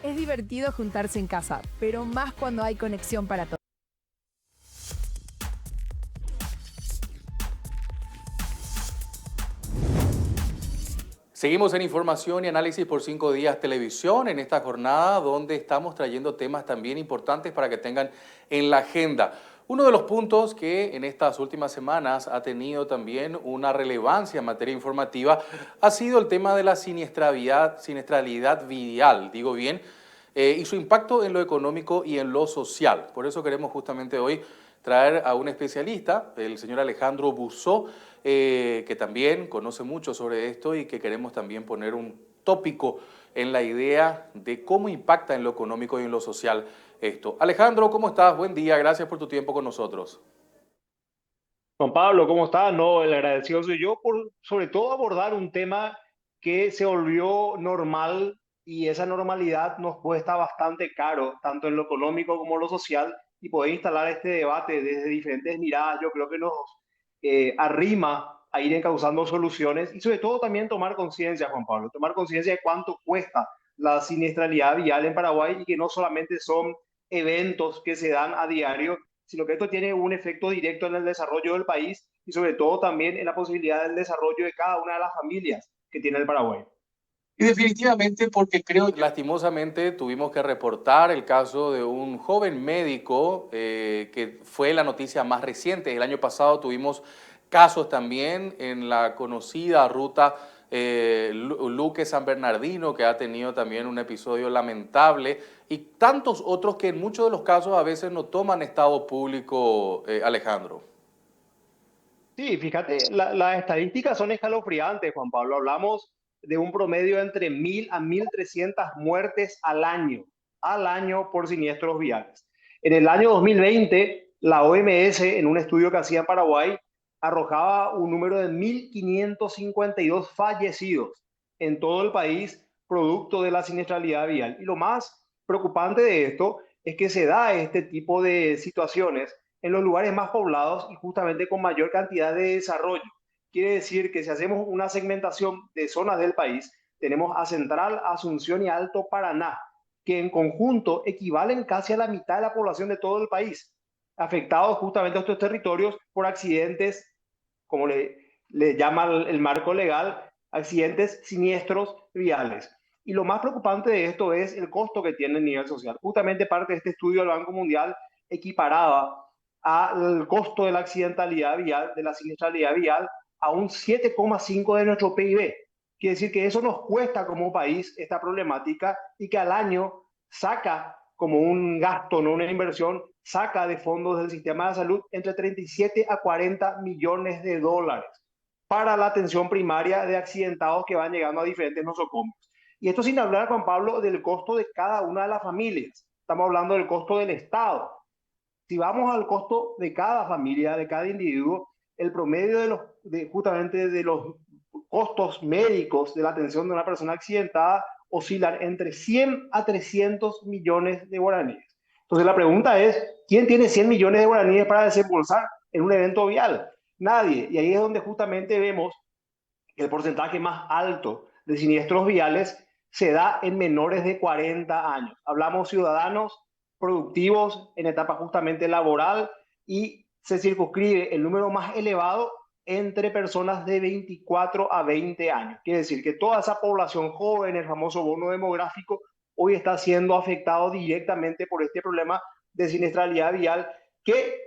Es divertido juntarse en casa, pero más cuando hay conexión para todos. Seguimos en Información y Análisis por 5 días Televisión en esta jornada donde estamos trayendo temas también importantes para que tengan en la agenda. Uno de los puntos que en estas últimas semanas ha tenido también una relevancia en materia informativa ha sido el tema de la siniestralidad vial, digo bien, y su impacto en lo económico y en lo social. Por eso queremos justamente hoy traer a un especialista, el señor Alejandro Buzó, que también conoce mucho sobre esto y que queremos también poner un tópico en la idea de cómo impacta en lo económico y en lo social esto. Alejandro, ¿cómo estás? Buen día, gracias por tu tiempo con nosotros. Juan Pablo, ¿cómo estás? No, el agradecido soy yo por sobre todo abordar un tema que se volvió normal y esa normalidad nos cuesta bastante caro, tanto en lo económico como en lo social, y poder instalar este debate desde diferentes miradas, yo creo que nos arrima a ir encauzando soluciones y sobre todo también tomar conciencia, Juan Pablo, tomar conciencia de cuánto cuesta la siniestralidad vial en Paraguay y que no solamente son eventos que se dan a diario, sino que esto tiene un efecto directo en el desarrollo del país y sobre todo también en la posibilidad del desarrollo de cada una de las familias que tiene el Paraguay. Y definitivamente porque creo yo... Lastimosamente tuvimos que reportar el caso de un joven médico que fue la noticia más reciente. El año pasado tuvimos casos también en la conocida ruta Luque San Bernardino, que ha tenido también un episodio lamentable, y tantos otros que en muchos de los casos a veces no toman estado público, Alejandro. Sí, fíjate, las estadísticas son escalofriantes, Juan Pablo. Hablamos de un promedio entre 1.000 a 1.300 muertes al año por siniestros viales. En el año 2020, la OMS, en un estudio que hacía en Paraguay, arrojaba un número de 1.552 fallecidos en todo el país producto de la siniestralidad vial. Y lo más preocupante de esto es que se da este tipo de situaciones en los lugares más poblados y justamente con mayor cantidad de desarrollo. Quiere decir que si hacemos una segmentación de zonas del país, tenemos a Central, Asunción y Alto Paraná, que en conjunto equivalen casi a la mitad de la población de todo el país, afectados justamente a estos territorios por accidentes, como le llama el marco legal, accidentes siniestros viales. Y lo más preocupante de esto es el costo que tiene a nivel social. Justamente parte de este estudio del Banco Mundial equiparaba al costo de la accidentalidad vial, de la siniestralidad vial, a un 7,5 de nuestro PIB. Quiere decir que eso nos cuesta como país esta problemática y que al año saca como un gasto, no una inversión, saca de fondos del sistema de salud entre 37 a 40 millones de dólares para la atención primaria de accidentados que van llegando a diferentes nosocomios. Y esto sin hablar, Juan Pablo, del costo de cada una de las familias. Estamos hablando del costo del Estado. Si vamos al costo de cada familia, de cada individuo, el promedio justamente de los costos médicos de la atención de una persona accidentada oscilan entre 100 a 300 millones de guaraníes. Entonces la pregunta es, ¿quién tiene 100 millones de guaraníes para desembolsar en un evento vial? Nadie. Y ahí es donde justamente vemos que el porcentaje más alto de siniestros viales se da en menores de 40 años. Hablamos ciudadanos productivos en etapa justamente laboral y se circunscribe el número más elevado entre personas de 24 a 20 años. Quiere decir que toda esa población joven, el famoso bono demográfico, hoy está siendo afectado directamente por este problema de siniestralidad vial que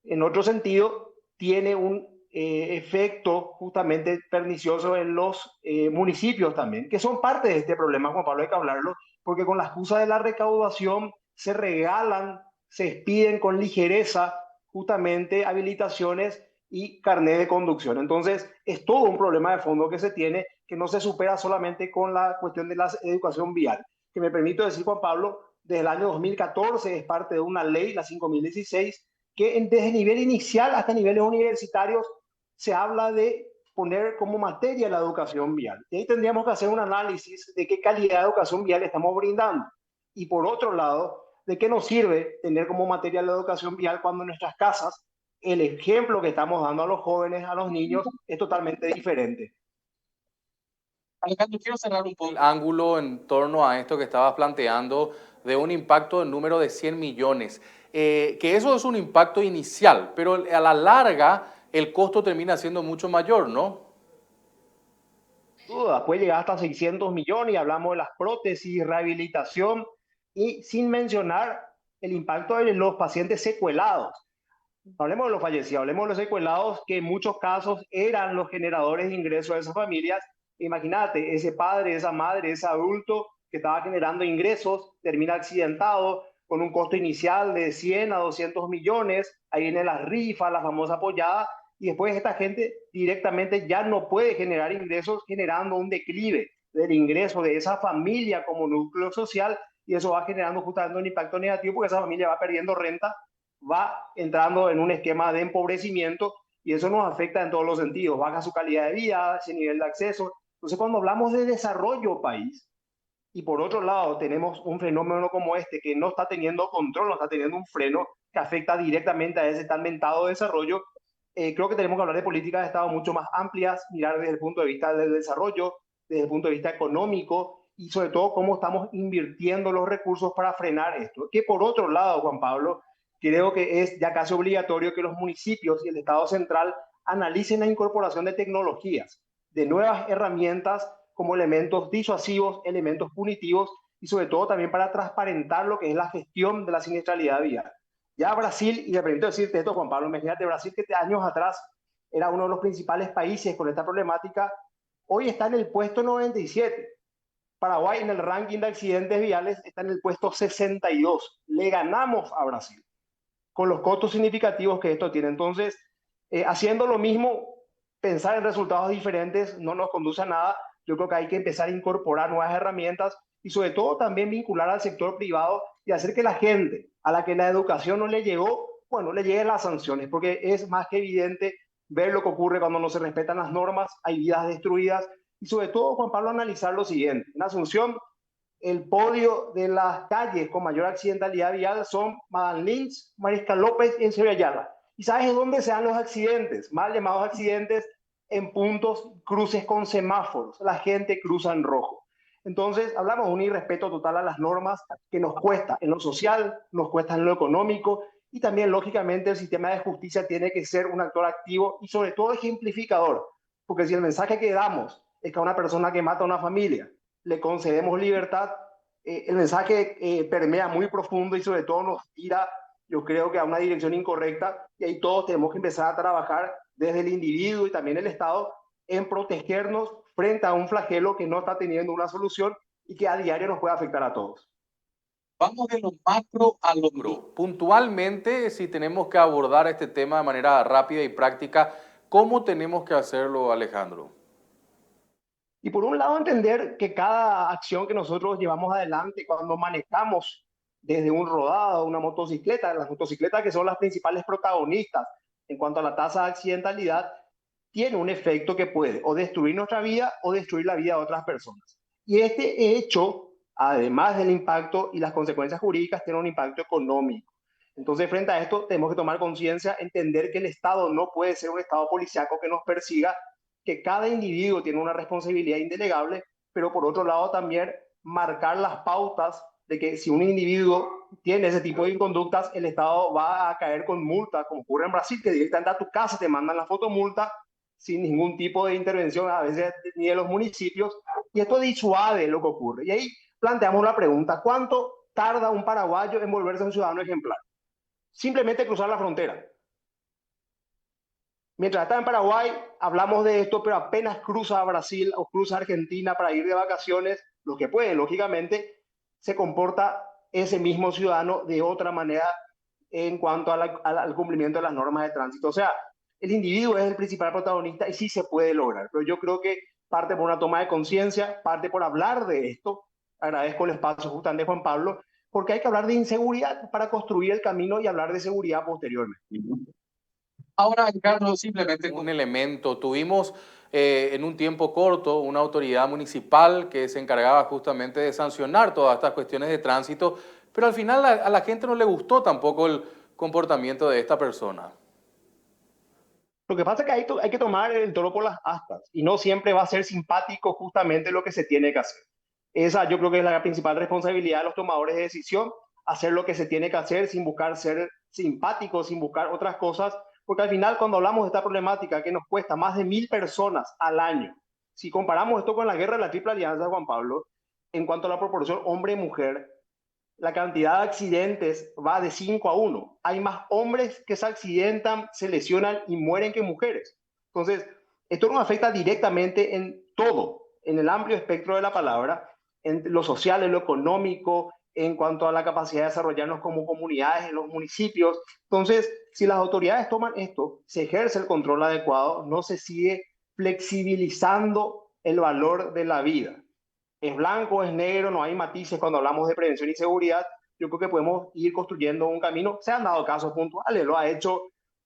en otro sentido tiene un efecto justamente pernicioso en los municipios también, que son parte de este problema, Juan Pablo, hay que hablarlo, porque con la excusa de la recaudación se regalan, se expiden con ligereza justamente habilitaciones y carnet de conducción. Entonces, es todo un problema de fondo que se tiene, que no se supera solamente con la cuestión de la educación vial. Que me permito decir, Juan Pablo, desde el año 2014 es parte de una ley, la 5016, que desde nivel inicial hasta niveles universitarios se habla de poner como materia la educación vial. Y ahí tendríamos que hacer un análisis de qué calidad de educación vial estamos brindando. Y por otro lado, de qué nos sirve tener como materia la educación vial cuando en nuestras casas el ejemplo que estamos dando a los jóvenes, a los niños, es totalmente diferente. Alejandro, quiero cerrar un poco el ángulo en torno a esto que estabas planteando de un impacto en número de 100 millones. Que eso es un impacto inicial, pero a la larga el costo termina siendo mucho mayor, ¿no? Duda, puede llegar hasta 600 millones y hablamos de las prótesis, rehabilitación y sin mencionar el impacto de los pacientes secuelados. No hablemos de los fallecidos, hablemos de los secuelados que en muchos casos eran los generadores de ingresos de esas familias. Imagínate, ese padre, esa madre, ese adulto que estaba generando ingresos, termina accidentado con un costo inicial de 100 a 200 millones, ahí viene la rifa, la famosa apoyada, y después esta gente directamente ya no puede generar ingresos, generando un declive del ingreso de esa familia como núcleo social, y eso va generando justamente un impacto negativo porque esa familia va perdiendo renta, va entrando en un esquema de empobrecimiento y eso nos afecta en todos los sentidos, baja su calidad de vida, ese nivel de acceso. Entonces, cuando hablamos de desarrollo país, y por otro lado tenemos un fenómeno como este que no está teniendo control, no está teniendo un freno que afecta directamente a ese tan mentado desarrollo, creo que tenemos que hablar de políticas de Estado mucho más amplias, mirar desde el punto de vista del desarrollo, desde el punto de vista económico y sobre todo cómo estamos invirtiendo los recursos para frenar esto. Que por otro lado, Juan Pablo, creo que es ya casi obligatorio que los municipios y el Estado central analicen la incorporación de tecnologías, de nuevas herramientas como elementos disuasivos, elementos punitivos y sobre todo también para transparentar lo que es la gestión de la siniestralidad vial. Ya Brasil, y me permito decirte esto, Juan Pablo, imagínate Brasil que años atrás era uno de los principales países con esta problemática, hoy está en el puesto 97. Paraguay en el ranking de accidentes viales está en el puesto 62. Le ganamos a Brasil con los costos significativos que esto tiene. Entonces, haciendo lo mismo, pensar en resultados diferentes no nos conduce a nada. Yo creo que hay que empezar a incorporar nuevas herramientas y sobre todo también vincular al sector privado y hacer que la gente a la que la educación no le llegó, bueno, le lleguen las sanciones, porque es más que evidente ver lo que ocurre cuando no se respetan las normas, hay vidas destruidas y sobre todo, Juan Pablo, analizar lo siguiente. En Asunción, el podio de las calles con mayor accidentalidad vial son Madame Lynch, Mariscal López y Eusebio Ayala. ¿Y sabes dónde se dan los accidentes? Mal llamados accidentes en puntos, cruces con semáforos. La gente cruza en rojo. Entonces, hablamos de un irrespeto total a las normas que nos cuesta en lo social, nos cuesta en lo económico y también, lógicamente, el sistema de justicia tiene que ser un actor activo y sobre todo ejemplificador. Porque si el mensaje que damos es que a una persona que mata a una familia le concedemos libertad, el mensaje permea muy profundo y sobre todo nos tira, yo creo que a una dirección incorrecta y ahí todos tenemos que empezar a trabajar desde el individuo y también el Estado en protegernos frente a un flagelo que no está teniendo una solución y que a diario nos puede afectar a todos. Vamos de lo macro a lo micro. Puntualmente, si tenemos que abordar este tema de manera rápida y práctica, ¿cómo tenemos que hacerlo, Alejandro? Y por un lado, entender que cada acción que nosotros llevamos adelante cuando manejamos desde un rodado, una motocicleta, las motocicletas que son las principales protagonistas en cuanto a la tasa de accidentalidad, tiene un efecto que puede o destruir nuestra vida o destruir la vida de otras personas. Y este hecho, además del impacto y las consecuencias jurídicas, tiene un impacto económico. Entonces, frente a esto, tenemos que tomar conciencia, entender que el Estado no puede ser un Estado policíaco que nos persiga, que cada individuo tiene una responsabilidad indelegable, pero por otro lado también marcar las pautas de que si un individuo tiene ese tipo de conductas, el Estado va a caer con multa, como ocurre en Brasil, que directamente a tu casa te mandan la fotomulta sin ningún tipo de intervención, a veces ni de los municipios, y esto disuade lo que ocurre. Y ahí planteamos la pregunta, ¿cuánto tarda un paraguayo en volverse un ciudadano ejemplar? Simplemente cruzar la frontera. Mientras está en Paraguay, hablamos de esto, pero apenas cruza a Brasil o cruza a Argentina para ir de vacaciones, lo que puede, lógicamente, se comporta ese mismo ciudadano de otra manera en cuanto al cumplimiento de las normas de tránsito. O sea, el individuo es el principal protagonista y sí se puede lograr, pero yo creo que parte por una toma de conciencia, parte por hablar de esto. Agradezco el espacio justamente de Juan Pablo, porque hay que hablar de inseguridad para construir el camino y hablar de seguridad posteriormente. Ahora, Carlos, simplemente un elemento. Tuvimos en un tiempo corto una autoridad municipal que se encargaba justamente de sancionar todas estas cuestiones de tránsito, pero al final a la gente no le gustó tampoco el comportamiento de esta persona. Lo que pasa es que hay que tomar el toro por las astas y no siempre va a ser simpático justamente lo que se tiene que hacer. Esa yo creo que es la principal responsabilidad de los tomadores de decisión, hacer lo que se tiene que hacer sin buscar ser simpáticos, sin buscar otras cosas, porque al final cuando hablamos de esta problemática que nos cuesta más de 1.000 personas al año, si comparamos esto con la guerra de la Triple Alianza, Juan Pablo, en cuanto a la proporción hombre-mujer, la cantidad de accidentes va de 5 a 1. Hay más hombres que se accidentan, se lesionan y mueren que mujeres. Entonces, esto nos afecta directamente en todo, en el amplio espectro de la palabra, en lo social, en lo económico, en cuanto a la capacidad de desarrollarnos como comunidades en los municipios. Entonces, si las autoridades toman esto, se ejerce el control adecuado, no se sigue flexibilizando el valor de la vida. Es blanco, es negro, no hay matices cuando hablamos de prevención y seguridad. Yo creo que podemos ir construyendo un camino. Se han dado casos puntuales, lo ha hecho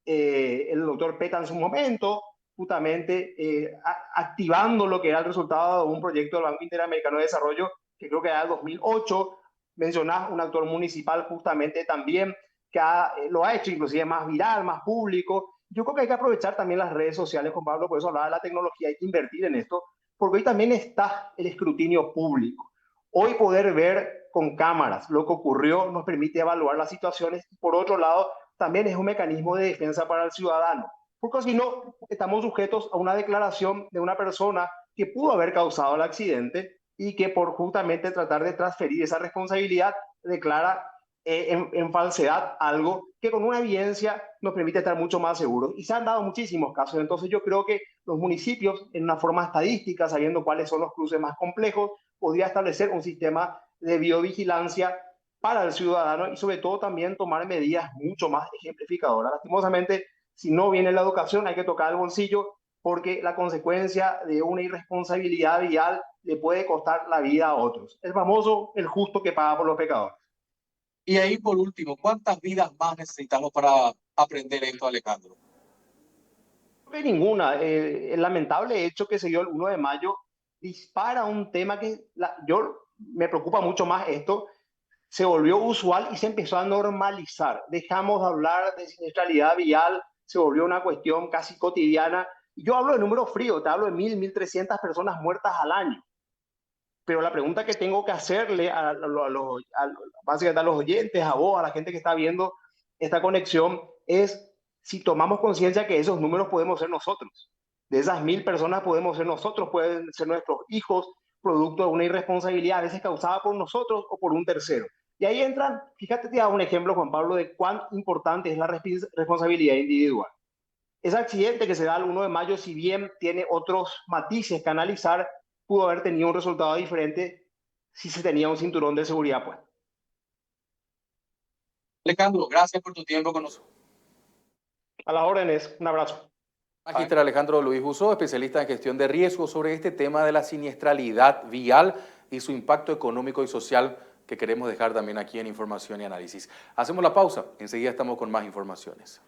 el doctor Peta en su momento, justamente activando lo que era el resultado de un proyecto del Banco Interamericano de Desarrollo, que creo que era el 2008. Mencionás un actor municipal justamente también, que lo ha hecho inclusive más viral, más público. Yo creo que hay que aprovechar también las redes sociales, Juan Pablo, por eso hablaba de la tecnología, hay que invertir en esto, porque hoy también está el escrutinio público. Hoy poder ver con cámaras lo que ocurrió nos permite evaluar las situaciones y por otro lado también es un mecanismo de defensa para el ciudadano, porque si no estamos sujetos a una declaración de una persona que pudo haber causado el accidente y que por justamente tratar de transferir esa responsabilidad declara en falsedad algo que con una evidencia nos permite estar mucho más seguros. Y se han dado muchísimos casos. Entonces yo creo que los municipios, en una forma estadística, sabiendo cuáles son los cruces más complejos, podría establecer un sistema de biovigilancia para el ciudadano y sobre todo también tomar medidas mucho más ejemplificadoras. Lastimosamente, si no viene la educación, hay que tocar el bolsillo porque la consecuencia de una irresponsabilidad vial le puede costar la vida a otros. El famoso, el justo que paga por los pecadores. Y ahí, por último, ¿cuántas vidas más necesitamos para aprender esto, Alejandro? De ninguna. El lamentable hecho que se dio el 1 de mayo dispara un tema que yo me preocupa mucho más esto. Se volvió usual y se empezó a normalizar. Dejamos de hablar de siniestralidad vial, se volvió una cuestión casi cotidiana. Yo hablo de números fríos, te hablo de 1.300 personas muertas al año. Pero la pregunta que tengo que hacerle básicamente a los oyentes, a vos, a la gente que está viendo esta conexión, es si tomamos conciencia que esos números podemos ser nosotros. De esas 1.000 personas podemos ser nosotros, pueden ser nuestros hijos, producto de una irresponsabilidad, a veces causada por nosotros o por un tercero. Y ahí entran, fíjate, te da un ejemplo, Juan Pablo, de cuán importante es la responsabilidad individual. Ese accidente que se da el 1 de mayo, si bien tiene otros matices que analizar, pudo haber tenido un resultado diferente si se tenía un cinturón de seguridad puesto. Alejandro, gracias por tu tiempo con nosotros. A las órdenes, un abrazo. Magíster Alejandro Luis Busso, especialista en gestión de riesgos, sobre este tema de la siniestralidad vial y su impacto económico y social que queremos dejar también aquí en Información y Análisis. Hacemos la pausa, enseguida estamos con más informaciones.